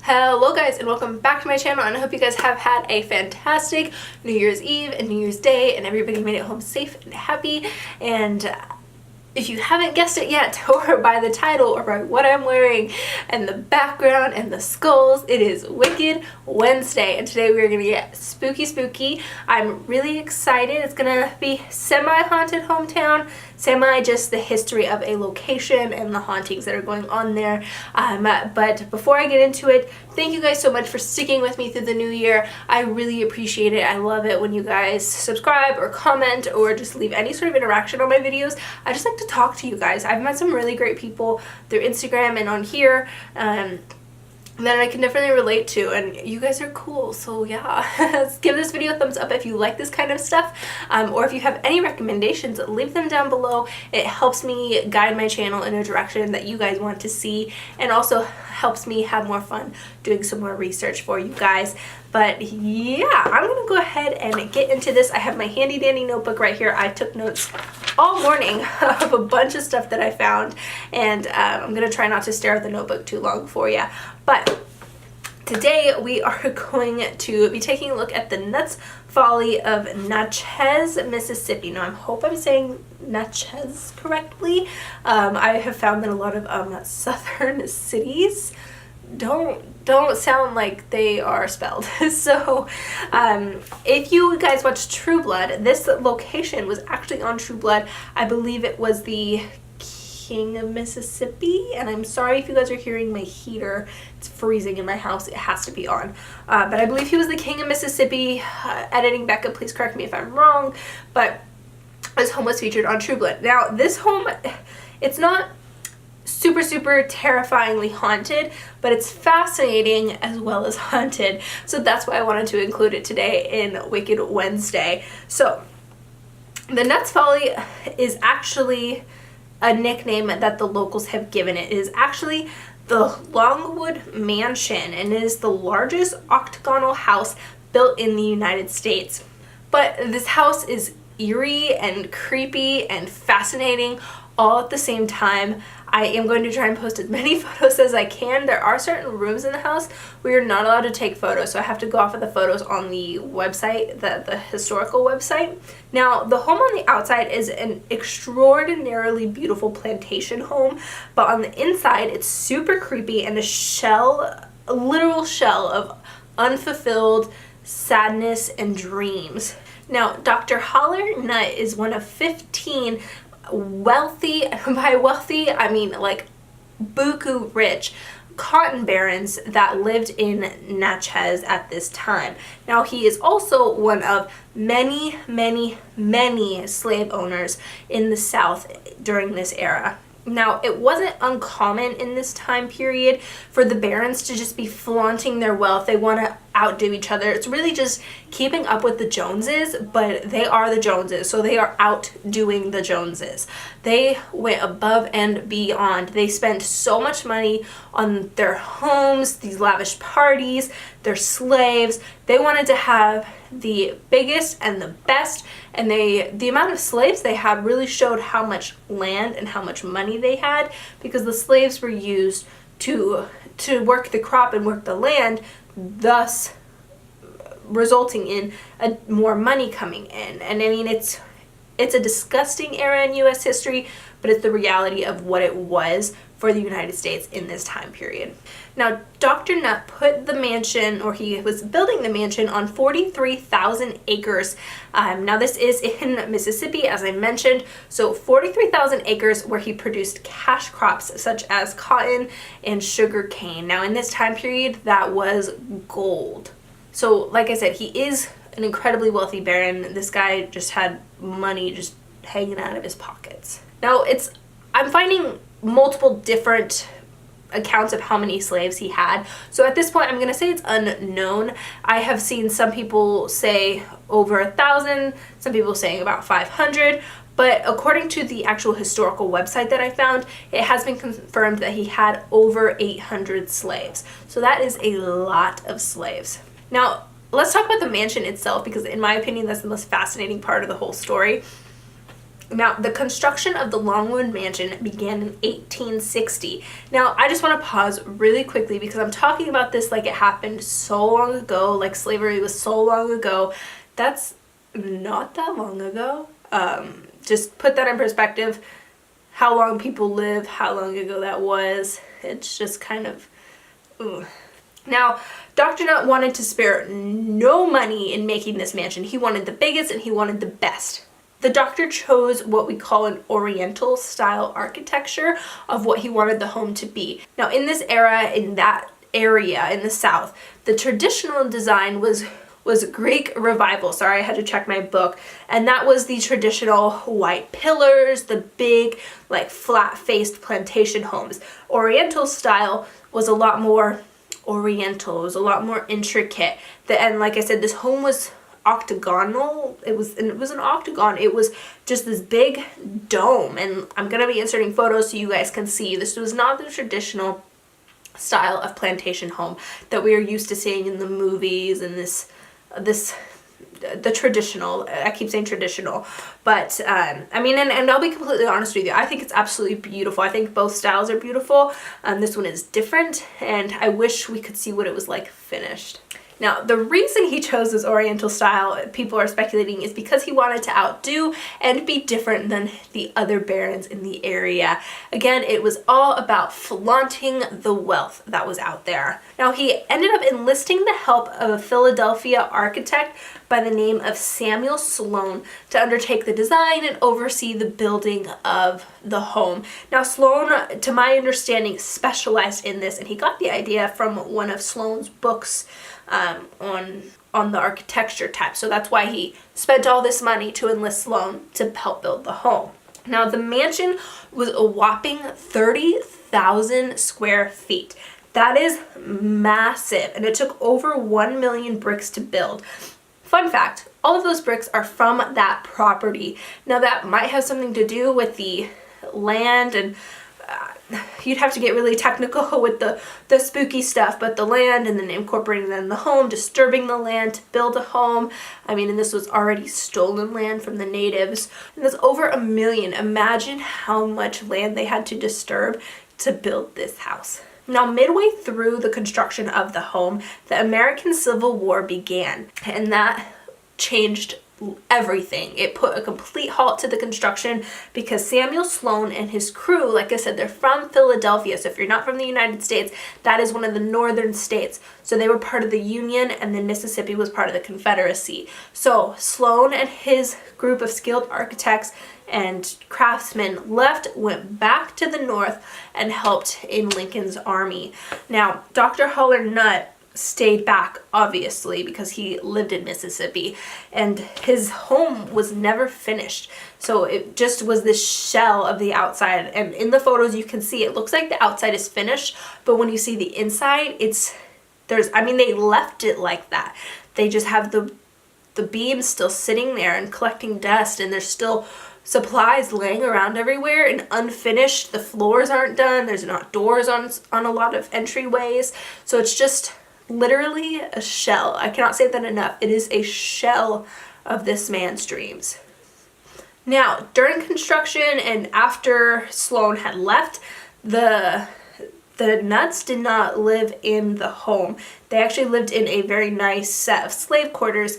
Hello guys, and welcome back to my channel, and I hope you guys have had a fantastic New Year's Eve and New Year's Day and everybody made it home safe and happy. And if you haven't guessed it yet, or by the title or by what I'm wearing and the background and the skulls, it is Wicked Wednesday, and today we're gonna get spooky. I'm really excited. It's gonna be semi-haunted hometown, semi just the history of a location and the hauntings that are going on there. But before I get into it, thank you guys so much for sticking with me through the new year. I really appreciate it. I love it when you guys subscribe or comment or just leave any sort of interaction on my videos. I just like to talk to you guys. I've met some really great people through Instagram and on here that I can definitely relate to, and you guys are cool, so yeah. Give this video a thumbs up if you like this kind of stuff, or if you have any recommendations, leave them down below. It helps me guide my channel in a direction that you guys want to see, and also helps me have more fun doing some more research for you guys. But yeah, I'm gonna go ahead and get into this. I have my handy dandy notebook right here. I took notes all morning of a bunch of stuff that I found, and I'm gonna try not to stare at the notebook too long for you. But today we are going to be taking a look at the Nuts Folly of Natchez, Mississippi. Now I hope I'm saying Natchez correctly. I have found that a lot of southern cities don't sound like they are spelled. So if you guys watched True Blood, this location was actually on True Blood. I believe it was the King of Mississippi, and I'm sorry if you guys are hearing my heater. It's freezing in my house. It has to be on. But I believe he was the King of Mississippi. Editing Becca, please correct me if I'm wrong, but this home was featured on True Blood. Now this home, it's not super terrifyingly haunted, but it's fascinating as well as haunted, so that's why I wanted to include it today in Wicked Wednesday. So the Nuts Folly is actually a nickname that the locals have given it. It is actually the Longwood Mansion, and it is the largest octagonal house built in the United States. But this house is eerie and creepy and fascinating all at the same time. I am going to try and post as many photos as I can. There are certain rooms in the house where you're not allowed to take photos, so I have to go off of the photos on the website, the historical website. Now, the home on the outside is an extraordinarily beautiful plantation home, but on the inside, it's super creepy and a literal shell of unfulfilled sadness and dreams. Now, Dr. Holler Nutt is one of 15 wealthy, by wealthy I mean like buku rich, cotton barons that lived in Natchez at this time. Now he is also one of many slave owners in the South during this era. Now, it wasn't uncommon in this time period for the barons to just be flaunting their wealth. They want to outdo each other. It's really just keeping up with the Joneses, but they are the Joneses, so they are outdoing the Joneses. They went above and beyond. They spent so much money on their homes, these lavish parties, their slaves. They wanted to have the biggest and the best, and the amount of slaves they had really showed how much land and how much money they had, because the slaves were used to work the crop and work the land, thus resulting in more money coming in. And I mean, it's a disgusting era in U.S. history, but it's the reality of what it was for the United States in this time period. Now, Dr. Nutt put the mansion, or he was building the mansion, on 43,000 acres. Now, this is in Mississippi, as I mentioned, so 43,000 acres where he produced cash crops such as cotton and sugar cane. Now, in this time period, that was gold. So, like I said, he is an incredibly wealthy baron. This guy just had money just hanging out of his pockets. Now, I'm finding multiple different accounts of how many slaves he had. So at this point, I'm going to say it's unknown. I have seen some people say over 1,000, some people saying about 500, but according to the actual historical website that I found, it has been confirmed that he had over 800 slaves. So that is a lot of slaves. Now, let's talk about the mansion itself, because in my opinion, that's the most fascinating part of the whole story. Now, the construction of the Longwood Mansion began in 1860. Now, I just want to pause really quickly because I'm talking about this like it happened so long ago, like slavery was so long ago. That's not that long ago. Just put that in perspective. How long people live, how long ago that was. It's just kind of, ugh. Now, Dr. Nutt wanted to spare no money in making this mansion. He wanted the biggest and he wanted the best. The doctor chose what we call an Oriental style architecture of what he wanted the home to be. Now, in this era, in that area in the South, the traditional design was Greek Revival. Sorry, I had to check my book. And that was the traditional white pillars, the big, like, flat-faced plantation homes. Oriental style was a lot more oriental. It was a lot more intricate. And like I said, this home was octagonal. It was an octagon. It was just this big dome, and I'm gonna be inserting photos so you guys can see. This was not the traditional style of plantation home that we are used to seeing in the movies and the traditional, I keep saying traditional, but I mean, and I'll be completely honest with you, I think it's absolutely beautiful. I think both styles are beautiful. This one is different, and I wish we could see what it was like finished. Now, the reason he chose this Oriental style, people are speculating, is because he wanted to outdo and be different than the other barons in the area. Again, it was all about flaunting the wealth that was out there. Now, he ended up enlisting the help of a Philadelphia architect by the name of Samuel Sloan to undertake the design and oversee the building of the home. Now, Sloan, to my understanding, specialized in this, and he got the idea from one of Sloan's books on the architecture type. So that's why he spent all this money to enlist Sloan to help build the home. Now, the mansion was a whopping 30,000 square feet. That is massive, and it took over 1 million bricks to build. Fun fact, all of those bricks are from that property. Now, that might have something to do with the land, and you'd have to get really technical with the spooky stuff, but the land and then incorporating that in the home, disturbing the land to build a home. I mean, and this was already stolen land from the natives. And that's over 1 million. Imagine how much land they had to disturb to build this house. Now, midway through the construction of the home, the American Civil War began, and that changed everything. It put a complete halt to the construction because Samuel Sloan and his crew, like I said, they're from Philadelphia. So if you're not from the United States, that is one of the northern states. So they were part of the Union, and then Mississippi was part of the Confederacy. So Sloan and his group of skilled architects and craftsmen went back to the north and helped in Lincoln's army. Now, Dr. Huller Nutt stayed back, obviously, because he lived in Mississippi, and his home was never finished. So it just was this shell of the outside, and in the photos you can see it looks like the outside is finished, but when you see the inside, they left it like that. They just have the beams still sitting there and collecting dust, and there's still supplies laying around everywhere and unfinished. The floors aren't done. There's not doors on a lot of entryways. So it's just literally a shell. I cannot say that enough. It is a shell of this man's dreams. Now, during construction and after Sloan had left, the Nutts did not live in the home. They actually lived in a very nice set of slave quarters.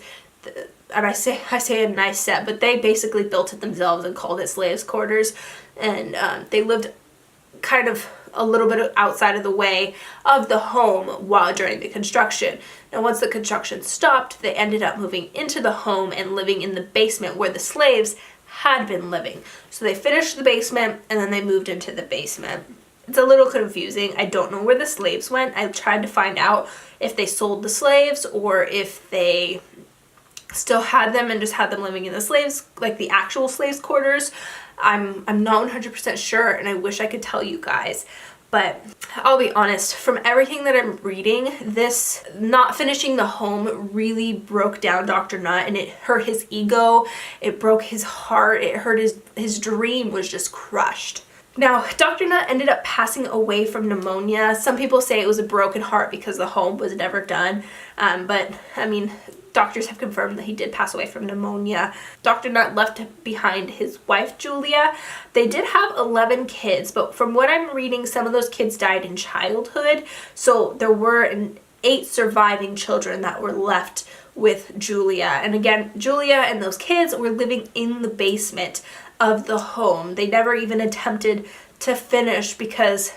And I say a nice set, but they basically built it themselves and called it slaves' quarters. And they lived kind of a little bit outside of the way of the home while during the construction. Now, once the construction stopped, they ended up moving into the home and living in the basement where the slaves had been living. So they finished the basement and then they moved into the basement. It's a little confusing. I don't know where the slaves went. I tried to find out if they sold the slaves or if they still had them and just had them living in the slaves, like the actual slaves' quarters. I'm not 100% sure, and I wish I could tell you guys. But I'll be honest, from everything that I'm reading, this not finishing the home really broke down Dr. Nutt, and it hurt his ego, it broke his heart, it hurt his dream was just crushed. Now, Dr. Nutt ended up passing away from pneumonia. Some people say it was a broken heart because the home was never done, but I mean, doctors have confirmed that he did pass away from pneumonia. Dr. Nutt left behind his wife, Julia. They did have 11 kids, but from what I'm reading, some of those kids died in childhood. So there were 8 surviving children that were left with Julia. And again, Julia and those kids were living in the basement of the home. They never even attempted to finish because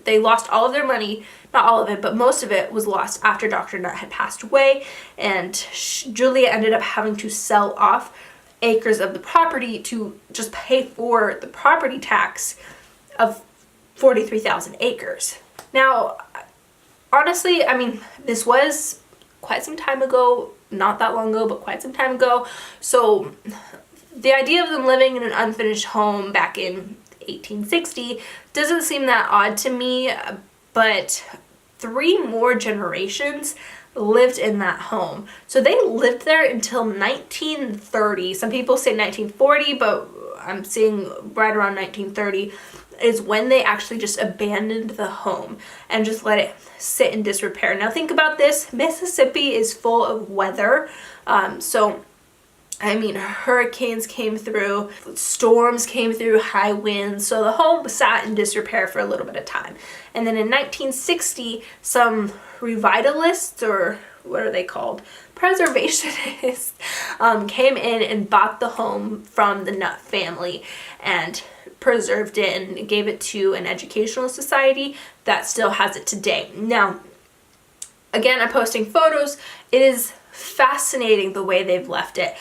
they lost all of their money. Not all of it, but most of it was lost after Dr. Nutt had passed away, and Julia ended up having to sell off acres of the property to just pay for the property tax of 43,000 acres. Now, honestly, I mean, this was quite some time ago, not that long ago, but quite some time ago. So the idea of them living in an unfinished home back in 1860 doesn't seem that odd to me, but 3 more generations lived in that home. So they lived there until 1930. Some people say 1940, but I'm seeing right around 1930 is when they actually just abandoned the home and just let it sit in disrepair. Now think about this, Mississippi is full of weather. So I mean, hurricanes came through, storms came through, high winds, so the home sat in disrepair for a little bit of time. And then in 1960, some revitalists, or what are they called? Preservationists, came in and bought the home from the Nutt family and preserved it and gave it to an educational society that still has it today. Now, again, I'm posting photos. It is fascinating the way they've left it.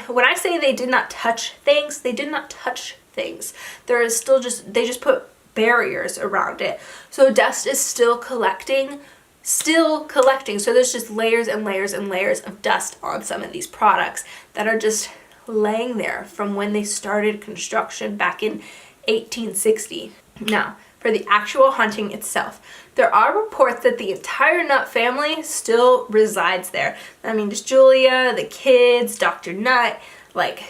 When I say they did not touch things, they did not touch things. There is still they just put barriers around it. So dust is still collecting. So there's just layers and layers and layers of dust on some of these products that are just laying there from when they started construction back in 1860. Now, for the actual haunting itself, there are reports that the entire Nutt family still resides there. I mean, just Julia, the kids, Dr. Nutt, like,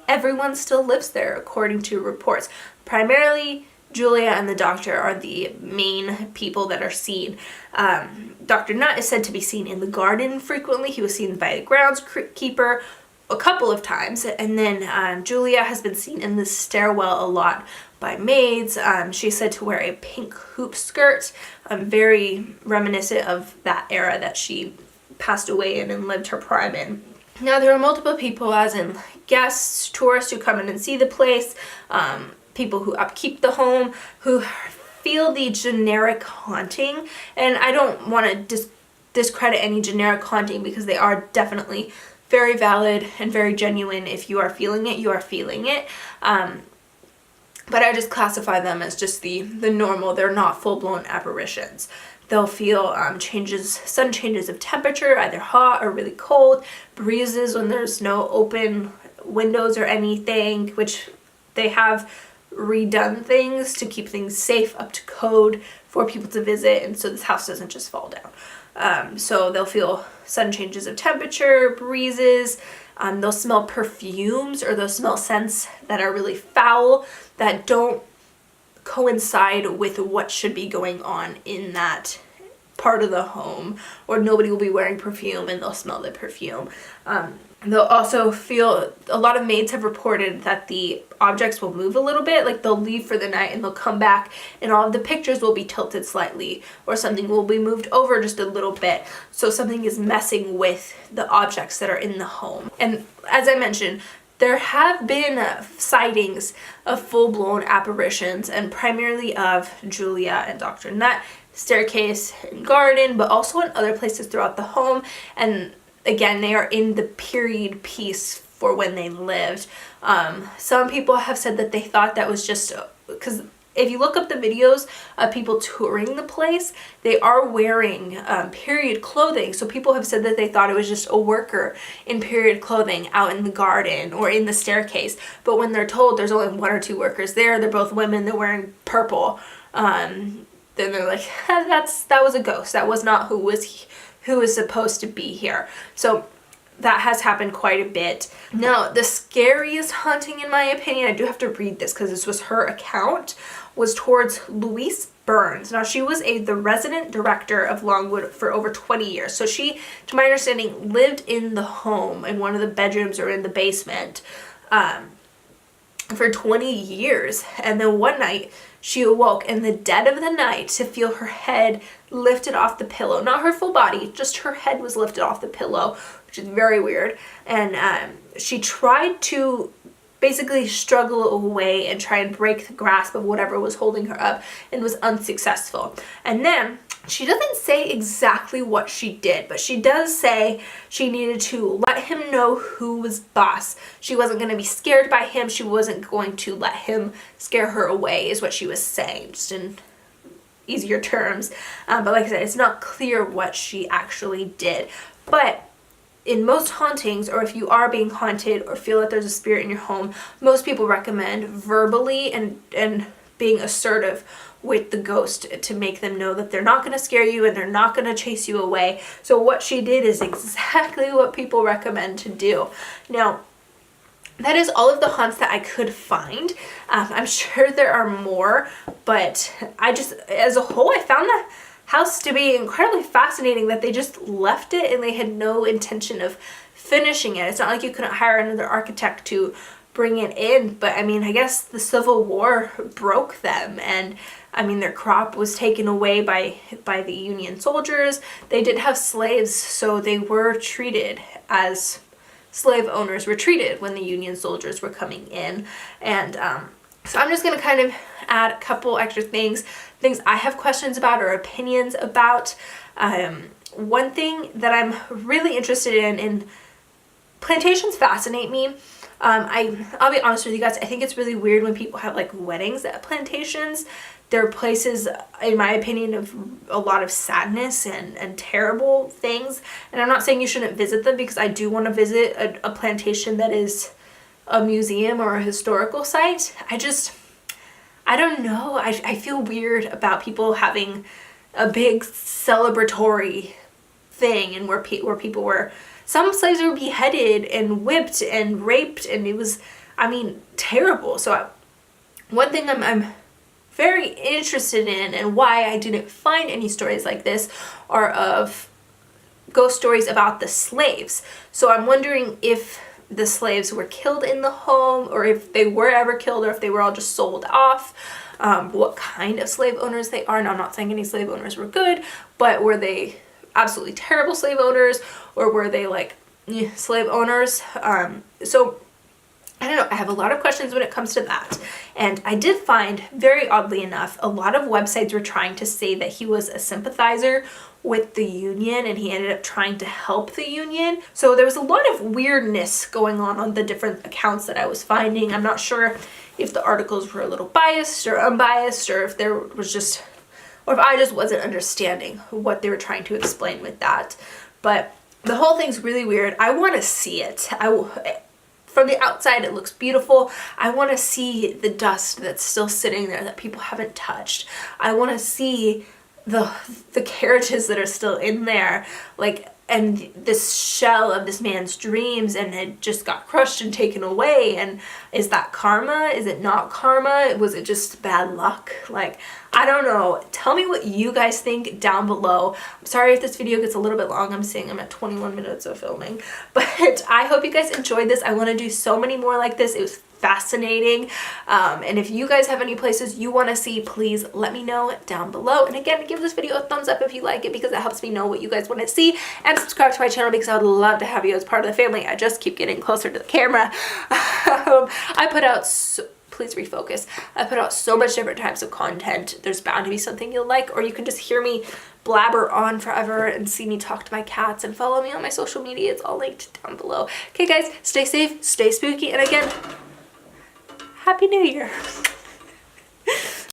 everyone still lives there according to reports. Primarily, Julia and the doctor are the main people that are seen. Dr. Nutt is said to be seen in the garden frequently. He was seen by the groundskeeper a couple of times, and then Julia has been seen in the stairwell a lot by maids. She's said to wear a pink hoop skirt, very reminiscent of that era that she passed away in and lived her prime in. Now, there are multiple people, as in guests, tourists who come in and see the place, people who upkeep the home, who feel the generic haunting. And I don't want to discredit any generic haunting, because they are definitely very valid and very genuine. If you are feeling it, you are feeling it. But I just classify them as just the normal. They're not full-blown apparitions. They'll feel sudden changes of temperature, either hot or really cold, breezes when there's no open windows or anything, which they have redone things to keep things safe, up to code for people to visit, and so this house doesn't just fall down. So they'll feel sudden changes of temperature, breezes. They'll smell perfumes, or they'll smell scents that are really foul, that don't coincide with what should be going on in that part of the home, or nobody will be wearing perfume and they'll smell the perfume. They'll also feel, a lot of maids have reported that the objects will move a little bit, like they'll leave for the night and they'll come back and all of the pictures will be tilted slightly, or something will be moved over just a little bit. So something is messing with the objects that are in the home. And as I mentioned, there have been sightings of full-blown apparitions, and primarily of Julia and Dr. Nutt, staircase and garden, but also in other places throughout the home. And again, they are in the period piece for when they lived. Some people have said that they thought that was just because if you look up the videos of people touring the place, they are wearing period clothing. So people have said that they thought it was just a worker in period clothing out in the garden or in the staircase. But when they're told there's only 1 or 2 workers there, they're both women, they're wearing purple, then they're like, that was a ghost. That was not who was supposed to be here. So that has happened quite a bit. Now, the scariest haunting, in my opinion, I do have to read this because this was her account, was towards Louise Burns. Now, she was the resident director of Longwood for over 20 years. So she, to my understanding, lived in the home, in one of the bedrooms or in the basement, for 20 years. And then one night, she awoke in the dead of the night to feel her head lifted off the pillow. Not her full body, just her head was lifted off the pillow, which is very weird. And she tried to basically struggle away and try and break the grasp of whatever was holding her up, and was unsuccessful. And then she doesn't say exactly what she did, but she does say she needed to let him know who was boss. She wasn't going to be scared by him. She wasn't going to let him scare her away, is what she was saying, just in easier terms. But like I said, it's not clear what she actually did. But in most hauntings, or if you are being haunted or feel that there's a spirit in your home, most people recommend verbally and being assertive with the ghost to make them know that they're not going to scare you and they're not going to chase you away. So what she did is exactly what people recommend to do. Now, that is all of the haunts that I could find. I'm sure there are more, but I just, as a whole, I found the house to be incredibly fascinating, that they just left it and they had no intention of finishing it. It's not like you couldn't hire another architect to bring it in, but I mean, I guess the Civil War broke them, and I mean, their crop was taken away by the Union soldiers. They did have slaves, so they were treated as slave owners were treated when the Union soldiers were coming in. And so I'm just going to kind of add a couple extra things I have questions about or opinions about. One thing that I'm really interested in plantations fascinate me. I'll be honest with you guys, I think it's really weird when people have like weddings at plantations. They're places, in my opinion, of a lot of sadness and terrible things. And I'm not saying you shouldn't visit them, because I do want to visit a plantation that is a museum or a historical site. I don't know. I feel weird about people having a big celebratory thing, and where people were, some slaves were beheaded and whipped and raped, and it was, I mean, terrible. So one thing I'm very interested in, and why I didn't find any stories like this, are of ghost stories about the slaves. So I'm wondering if the slaves were killed in the home, or if they were ever killed, or if they were all just sold off, what kind of slave owners they are. Now, I'm not saying any slave owners were good, but were they absolutely terrible slave owners, or were they like slave owners? So I don't know, I have a lot of questions when it comes to that. And I did find, very oddly enough, a lot of websites were trying to say that he was a sympathizer with the Union, and he ended up trying to help the Union. So there was a lot of weirdness going on the different accounts that I was finding. I'm not sure if the articles were a little biased or unbiased, or if there was just, or if I just wasn't understanding what they were trying to explain with that. But the whole thing's really weird. I want to see it. From the outside, it looks beautiful. I want to see the dust that's still sitting there that people haven't touched. I want to see the carriages that are still in there, like, and this shell of this man's dreams, and it just got crushed and taken away. And is that karma? Is it not karma? Was it just bad luck? Like, I don't know. Tell me what you guys think down below. I'm sorry if this video gets a little bit long. I'm saying I'm at 21 minutes of filming, but I hope you guys enjoyed this. I want to do so many more like this. It was fascinating. And if you guys have any places you want to see, please let me know down below. And again, give this video a thumbs up if you like it, because it helps me know what you guys want to see, and subscribe to my channel, because I would love to have you as part of the family. I just keep getting closer to the camera. I put out please refocus. I put out so much different types of content. There's bound to be something you'll like, or you can just hear me blabber on forever and see me talk to my cats, and follow me on my social media. It's all linked down below. Okay guys, stay safe, stay spooky, and again, Happy New Year.